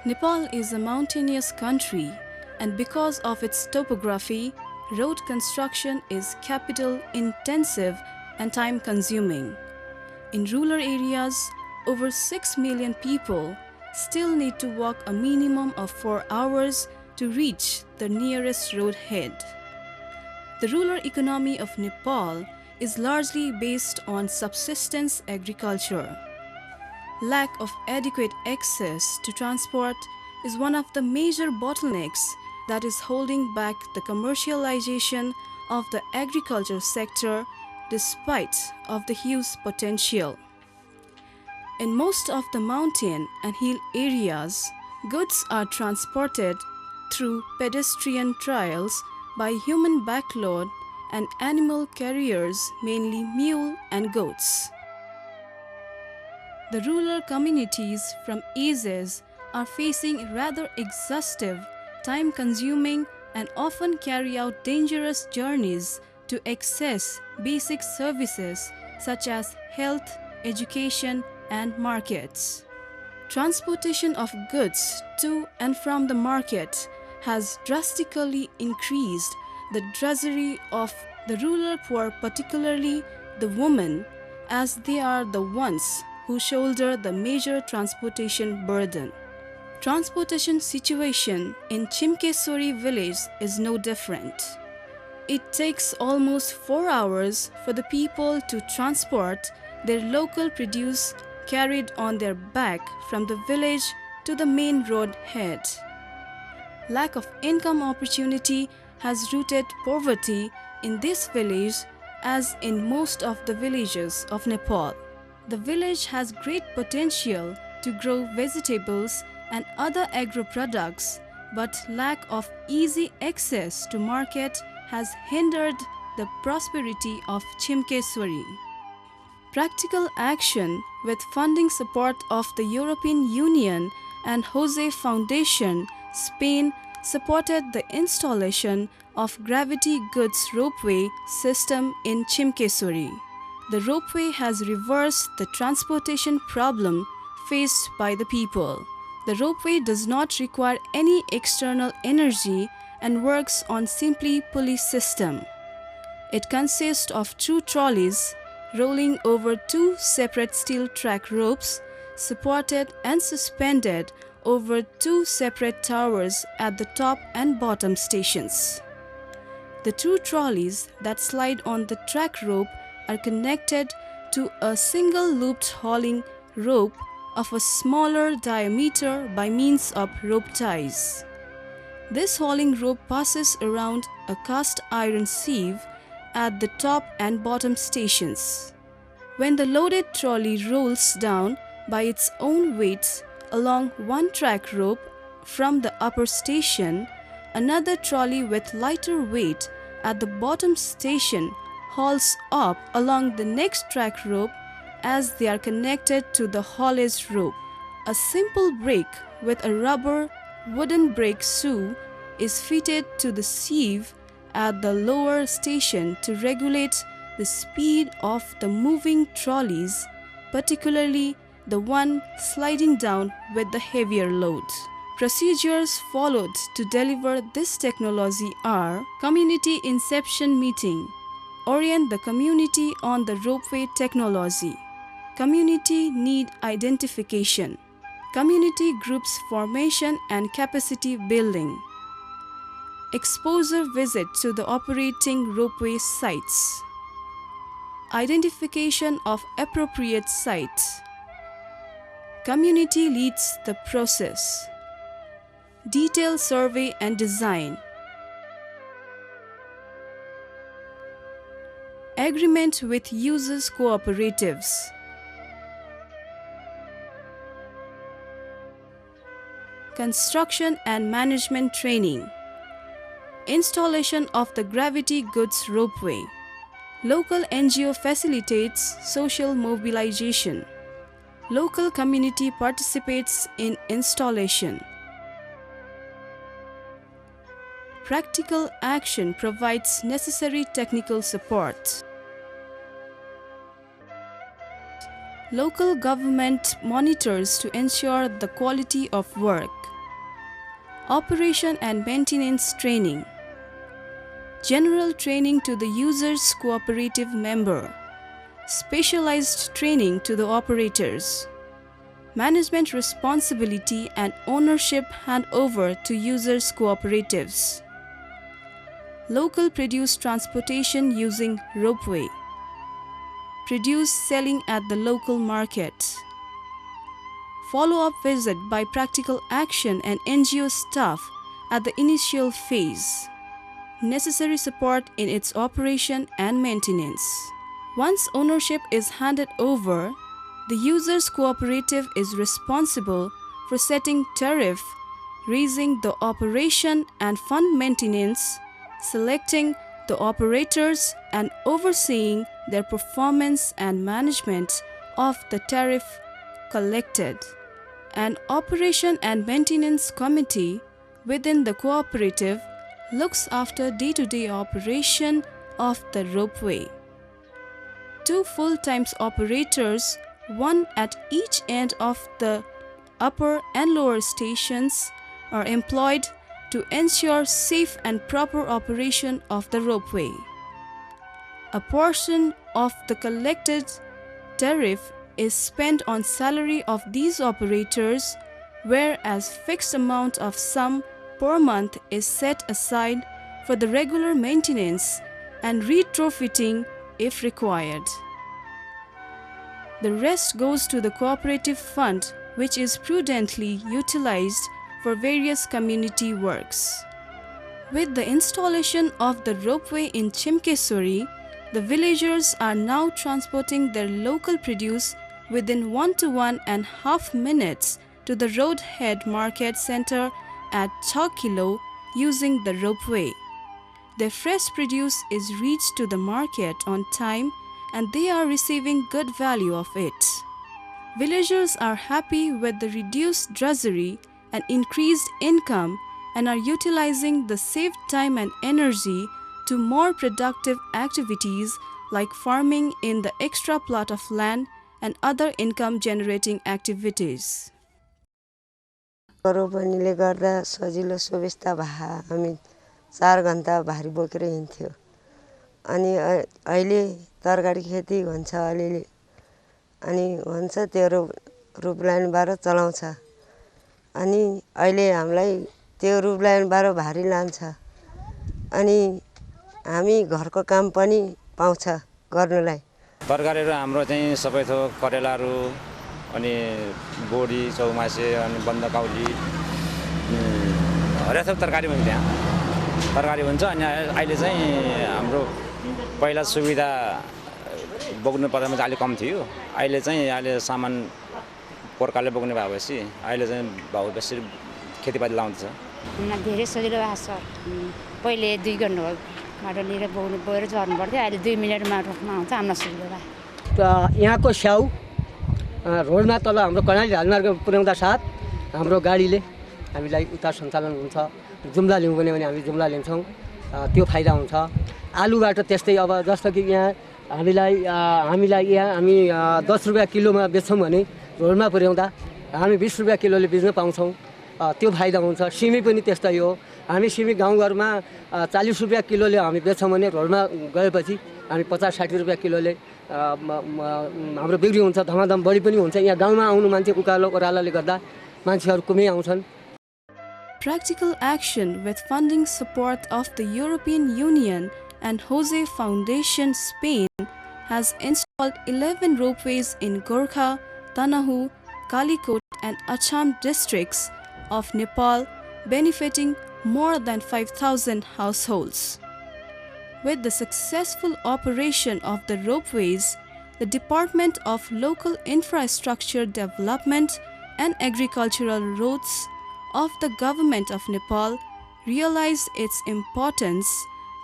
Nepal is a mountainous country, and because of its topography, road construction is capital intensive and time consuming. In rural areas, over 6 million people still need to walk a minimum of 4 hours to reach the nearest roadhead. The rural economy of Nepal is largely based on subsistence agriculture. Lack of adequate access to transport is one of the major bottlenecks that is holding back the commercialization of the agriculture sector despite of the huge potential. In most of the mountain and hill areas, goods are transported through pedestrian trails by human backload and animal carriers, mainly mule and goats. The rural communities from ACES are facing rather exhaustive, time-consuming and often carry out dangerous journeys to access basic services such as health, education and markets. Transportation of goods to and from the market has drastically increased the drudgery of the rural poor, particularly the women, as they are the ones who shoulder the major transportation burden. Transportation situation in Chimkeswari village is no different. It takes almost 4 hours for the people to transport their local produce carried on their back from the village to the main road head. Lack of income opportunity has rooted poverty in this village as in most of the villages of Nepal. The village has great potential to grow vegetables and other agro-products, but lack of easy access to market has hindered the prosperity of Chimkeswari. Practical action with funding support of the European Union and Jose Foundation, Spain, supported the installation of gravity goods ropeway system in Chimkeswari. The ropeway has reversed the transportation problem faced by the people. The ropeway does not require any external energy and works on simply pulley system. It consists of 2 trolleys rolling over 2 separate steel track ropes supported and suspended over 2 separate towers at the top and bottom stations. The 2 trolleys that slide on the track rope are connected to a single looped hauling rope of a smaller diameter by means of rope ties. This hauling rope passes around a cast iron sieve at the top and bottom stations. When the loaded trolley rolls down by its own weight along one track rope from the upper station, another trolley with lighter weight at the bottom station hauls up along the next track rope as they are connected to the haulage rope. A simple brake with a rubber wooden brake shoe is fitted to the sieve at the lower station to regulate the speed of the moving trolleys, particularly the one sliding down with the heavier load. Procedures followed to deliver this technology are: community inception meeting, orient the community on the ropeway technology, community need identification, community groups formation and capacity building, exposure visit to the operating ropeway sites, identification of appropriate sites, community leads the process, detailed survey and design, agreement with users cooperatives, construction and management training, installation of the gravity goods ropeway. Local NGO facilitates social mobilization. Local community participates in installation. Practical action provides necessary technical support. Local government monitors to ensure the quality of work. Operation and maintenance training. General training to the user's cooperative member. Specialized training to the operators. Management responsibility and ownership handover to users' cooperatives. Local produce transportation using Ropeway. Produce selling at the local market. Follow-up visit by practical action and NGO staff at the initial phase. Necessary support in its operation and maintenance. Once ownership is handed over, the user's cooperative is responsible for setting tariff, raising the operation and fund maintenance, selecting the operators and overseeing their performance and management of the tariff collected. An operation and maintenance committee within the cooperative looks after day-to-day operation of the Ropeway. 2 full-time operators, one at each end of the upper and lower stations, are employed to ensure safe and proper operation of the Ropeway. A portion of the collected tariff is spent on salary of these operators, whereas fixed amount of sum per month is set aside for the regular maintenance and retrofitting if required. The rest goes to the cooperative fund, which is prudently utilized for various community works. With the installation of the Ropeway in Chimkeswari, the villagers are now transporting their local produce within 1 to 1.5 minutes to the roadhead market center at 6 kilo using the Ropeway. Their fresh produce is reached to the market on time and they are receiving good value of it. Villagers are happy with the reduced drudgery and increased income and are utilizing the saved time and energy to more productive activities like farming in the extra plot of land and other income generating activities. रोपनीले गर्दा सजिलो सुविस्ता भए हामी 4 घण्टा भारी बोकेर हिँड्थ्यो अनि अहिले तरकारी खेती हुन्छ अलिअलि अनि हुन्छ त्यो रुपलाइनबाट चलाउँछ अनि अहिले हामीलाई त्यो रुपलाइनबाट भारी लान्छ अनि हामी घरको काम पनि पाउँछ गर्नलाई तरकारीहरु हाम्रो चाहिँ सबै थोक करेलाहरु अनि बोडी चौमासे अनि बन्दकौली हरेक थोक तरकारी हुन्छ त्यहाँ तरकारी हुन्छ अनि अहिले चाहिँ हाम्रो पहिला सुविधा बोक्नु पर्दामा चाहिँ अलि कम थियो अहिले चाहिँ सामान पोर्काले बोक्ने भएपछि अहिले चाहिँ बहुत बेसी खेतीपाती लाउँछ धेरै सजिलो भएको छ पहिले 2 घण्टा माटो लिएर बोक्नु गएर झर्नु पर्थ्यो अहिले 2 मिनेटमा रोक्न आउँछ हामीलाई सुविधा भयो यहाँको स्याउ रोडमा तल हाम्रो कर्णाली हालमार्ग पुर्याउँदा साथ हाम्रो गाडीले हामीलाई उता सञ्चालन हुन्छ जुम्ला ल्याउँ भने हामी जुम्ला ल्याउँछौँ त्यो फाइदा हुन्छ आलुबाट त्यस्तै अब जस्तो कि यहाँ हामीलाई यहाँ हामी 10 रुपैयाँ किलोमा बेच्छौँ भने रोडमा पुर्याउँदा हामी 20 रुपैयाँ किलोले बेच्न पाउँछौँ त्यो फाइदा हुन्छ सिमी पनि त्यस्तै हो हामी सिमी गाउँघरमा 40 रुपैयाँ किलोले हामी बेच्छौँ भने रोडमा गएपछि हामी 50-60 रुपैयाँ किलोले हाम्रो बिक्री हुन्छ धमाधम बढी पनि हुन्छ यहाँ गाउँमा आउनु मान्छे उकालो ओह्रालोले गर्दा मान्छेहरु कुमै आउँछन् Practical action with funding support of the European Union and Jose Foundation Spain has installed 11 ropeways in Gorkha, Tanahu, Kalikot and Acham districts of Nepal, benefiting more than 5,000 households. With the successful operation of the ropeways, the Department of Local Infrastructure Development and Agricultural Roads of the Government of Nepal realized its importance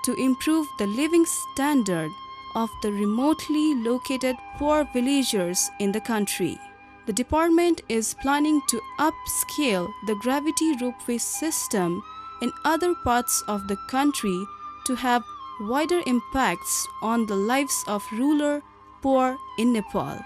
to improve the living standard of the remotely located poor villagers in the country. The department is planning to upscale the gravity ropeway system in other parts of the country to have wider impacts on the lives of rural poor in Nepal.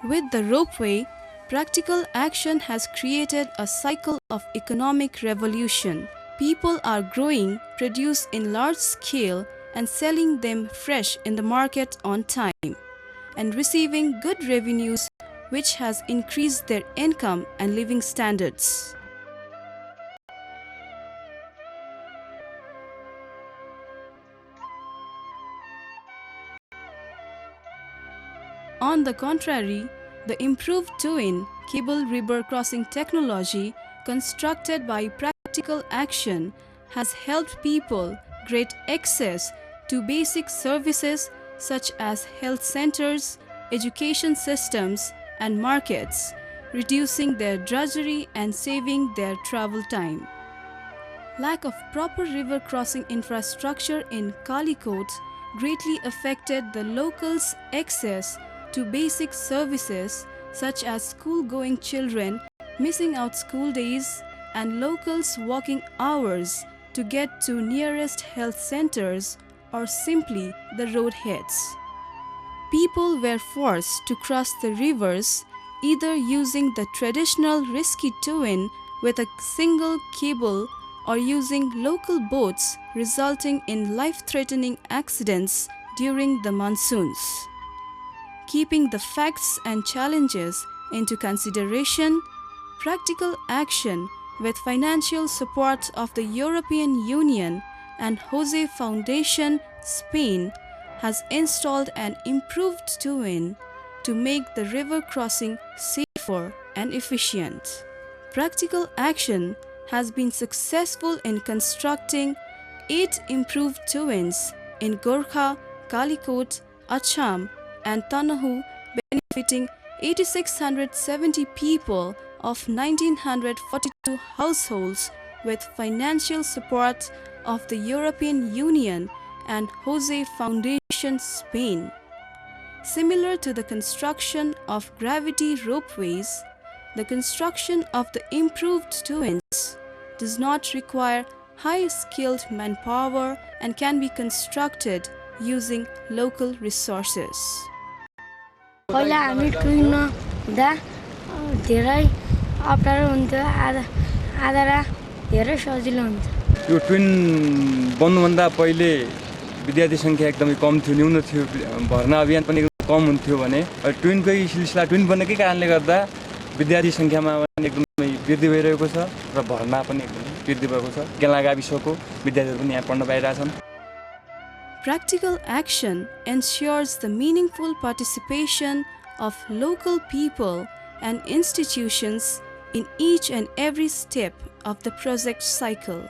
With the ropeway, Practical action has created a cycle of economic revolution. People are growing produce in large scale and selling them fresh in the market on time, and receiving good revenues, which has increased their income and living standards. On the contrary, the improved twin cable river crossing technology constructed by practical action has helped people get access to basic services such as health centers, education systems, and markets, reducing their drudgery and saving their travel time. Lack of proper river crossing infrastructure in Kalikot greatly affected the locals' access to basic services such as school-going children missing out school days and locals walking hours to get to nearest health centers or simply the roadheads. People were forced to cross the rivers either using the traditional risky twin with a single cable or using local boats, resulting in life-threatening accidents during the monsoons. Keeping the facts and challenges into consideration, practical action with financial support of the European Union and Jose Foundation, Spain, has installed an improved twin to make the river crossing safer and efficient. Practical action has been successful in constructing 8 improved twins in Gorkha, Kalikot, Acham, and Tanahu, benefiting 8,670 people of 1,942 households with financial support of the European Union and Jose Foundation, Spain. Similar to the construction of gravity ropeways, the construction of the improved twins does not require high-skilled manpower and can be constructed using local resources. पहिला हामी ट्विनमा हुँदा धेरै अप्ठ्यारो हुन्थ्यो आधा धेरै सजिलो हुन्छ यो ट्विन बन्नुभन्दा पहिले विद्यार्थी सङ्ख्या एकदमै कम थियो न्यून थियो भर्ना अभियान पनि कम हुन्थ्यो भने ट्विनकै सिलसिला ट्विन बन्नेकै कारणले गर्दा विद्यार्थी सङ्ख्यामा एकदमै वृद्धि भइरहेको छ र भर्ना पनि एकदमै वृद्धि भएको छ केला गाविसको विद्यार्थीहरू पनि यहाँ पढ्न पाइरहेछन् Practical action ensures the meaningful participation of local people and institutions in each and every step of the project cycle.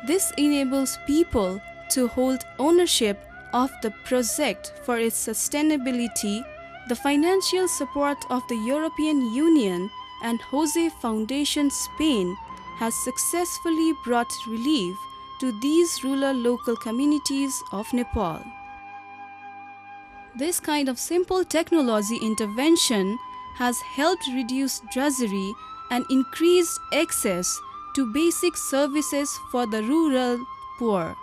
This enables people to hold ownership of the project for its sustainability. The financial support of the European Union and Jose Foundation, Spain, has successfully brought relief to these rural local communities of Nepal. This kind of simple technology intervention has helped reduce drudgery and increased access to basic services for the rural poor.